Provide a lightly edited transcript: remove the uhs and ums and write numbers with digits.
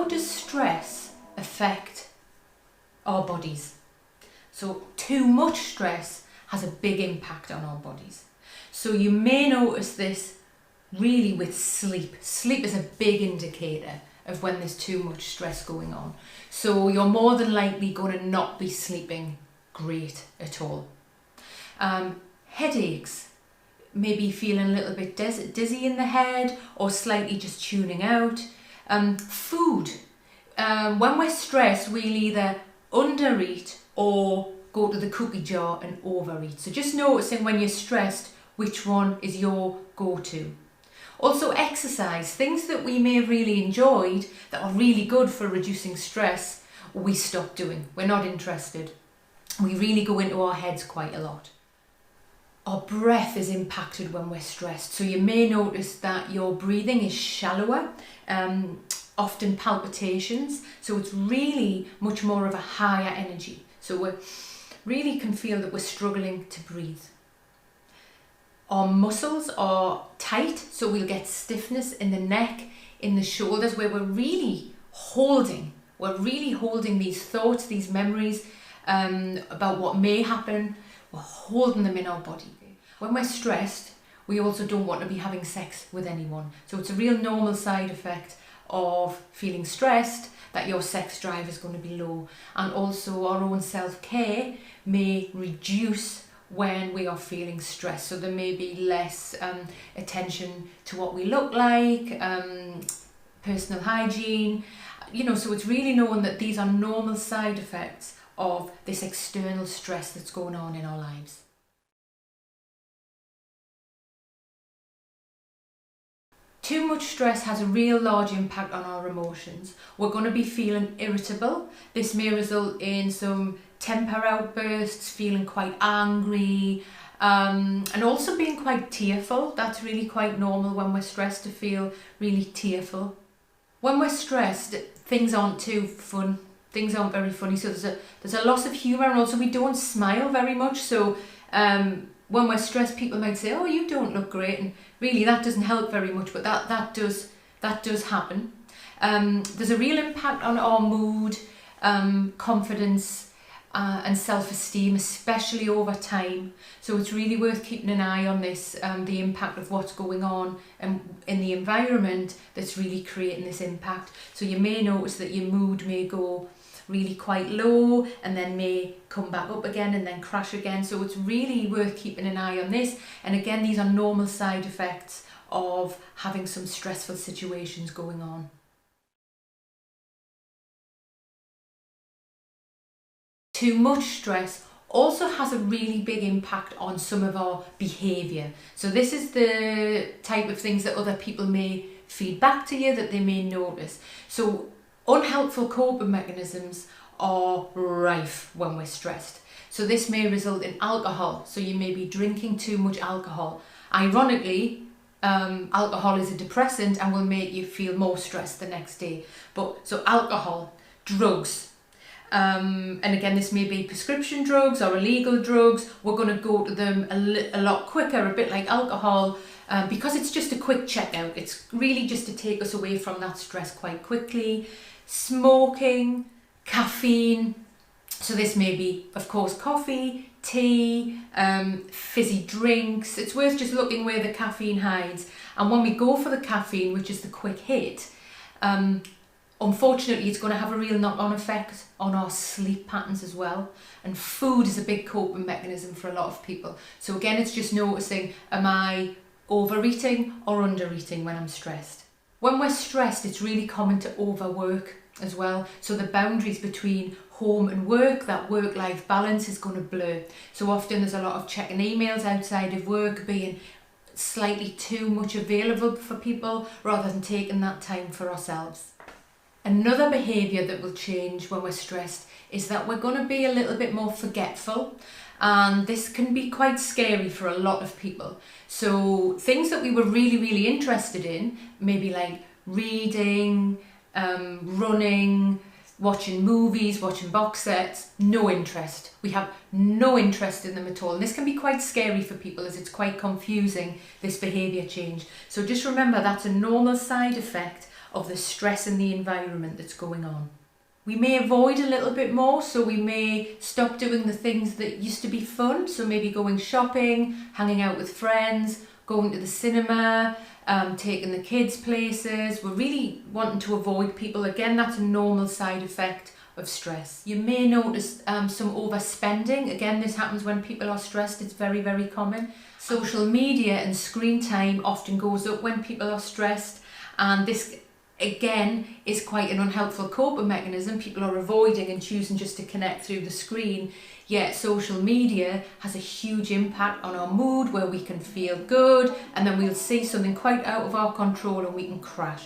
how does stress affect our bodies? So too much stress has a big impact on our bodies. So you may notice this really with sleep. Sleep is a big indicator of when there's too much stress going on. So you're more than likely going to not be sleeping great at all. Headaches, maybe feeling a little bit dizzy in the head or slightly just tuning out. Food, when we're stressed, we'll either undereat or go to the cookie jar and overeat. So just noticing when you're stressed, which one is your go-to. Also exercise, things that we may have really enjoyed that are really good for reducing stress, we stop doing. We're not interested. We really go into our heads quite a lot. Our breath is impacted when we're stressed. So you may notice that your breathing is shallower, often palpitations. So it's really much more of a higher energy. So we really can feel that we're struggling to breathe. Our muscles are tight, so we'll get stiffness in the neck, in the shoulders, where we're really holding these thoughts, these memories about what may happen. We're holding them in our body. When we're stressed, we also don't want to be having sex with anyone. So it's a real normal side effect of feeling stressed that your sex drive is going to be low. And also our own self-care may reduce when we are feeling stressed. So there may be less attention to what we look like, personal hygiene, so it's really known that these are normal side effects of this external stress that's going on in our lives. Too much stress has a real large impact on our emotions. We're going to be feeling irritable. This may result in some temper outbursts, feeling quite angry, and also being quite tearful. That's really quite normal when we're stressed, to feel really tearful. When we're stressed, things aren't too fun. Things aren't very funny. So there's a loss of humour, and also we don't smile very much. So when we're stressed, people might say, "Oh, you don't look great," and really that doesn't help very much. But that does happen. There's a real impact on our mood, confidence, and self-esteem, especially over time. So it's really worth keeping an eye on this, the impact of what's going on in the environment that's really creating this impact. So you may notice that your mood may go really quite low and then may come back up again and then crash again. So it's really worth keeping an eye on this. And again, these are normal side effects of having some stressful situations going on. Too much stress also has a really big impact on some of our behaviour. So this is the type of things that other people may feed back to you, that they may notice. So unhelpful coping mechanisms are rife when we're stressed. So this may result in alcohol. So you may be drinking too much alcohol. Ironically, alcohol is a depressant and will make you feel more stressed the next day. So alcohol, drugs, and again, this may be prescription drugs or illegal drugs. We're going to go to them a lot quicker, a bit like alcohol, because it's just a quick checkout. It's really just to take us away from that stress quite quickly. Smoking, caffeine. So this may be, of course, coffee, tea, fizzy drinks. It's worth just looking where the caffeine hides. And when we go for the caffeine, which is the quick hit, unfortunately, it's going to have a real knock-on effect on our sleep patterns as well. And food is a big coping mechanism for a lot of people. So again, it's just noticing, am I overeating or undereating when I'm stressed? When we're stressed, it's really common to overwork as well. So the boundaries between home and work, that work-life balance, is going to blur. So often there's a lot of checking emails outside of work, being slightly too much available for people rather than taking that time for ourselves. Another behaviour that will change when we're stressed is that we're going to be a little bit more forgetful, and this can be quite scary for a lot of people. So things that we were really, really interested in, maybe like reading, running, watching movies, watching box sets, no interest. We have no interest in them at all. And this can be quite scary for people, as it's quite confusing, this behaviour change. So just remember, that's a normal side effect of the stress in the environment that's going on. We may avoid a little bit more, so we may stop doing the things that used to be fun, so maybe going shopping, hanging out with friends, going to the cinema, taking the kids places. We're really wanting to avoid people. Again, that's a normal side effect of stress. You may notice some overspending. Again, this happens when people are stressed. It's very, very common. Social media and screen time often goes up when people are stressed, and this again is quite an unhelpful coping mechanism. People are avoiding and choosing just to connect through the screen, yet social media has a huge impact on our mood, where we can feel good and then we'll see something quite out of our control and we can crash.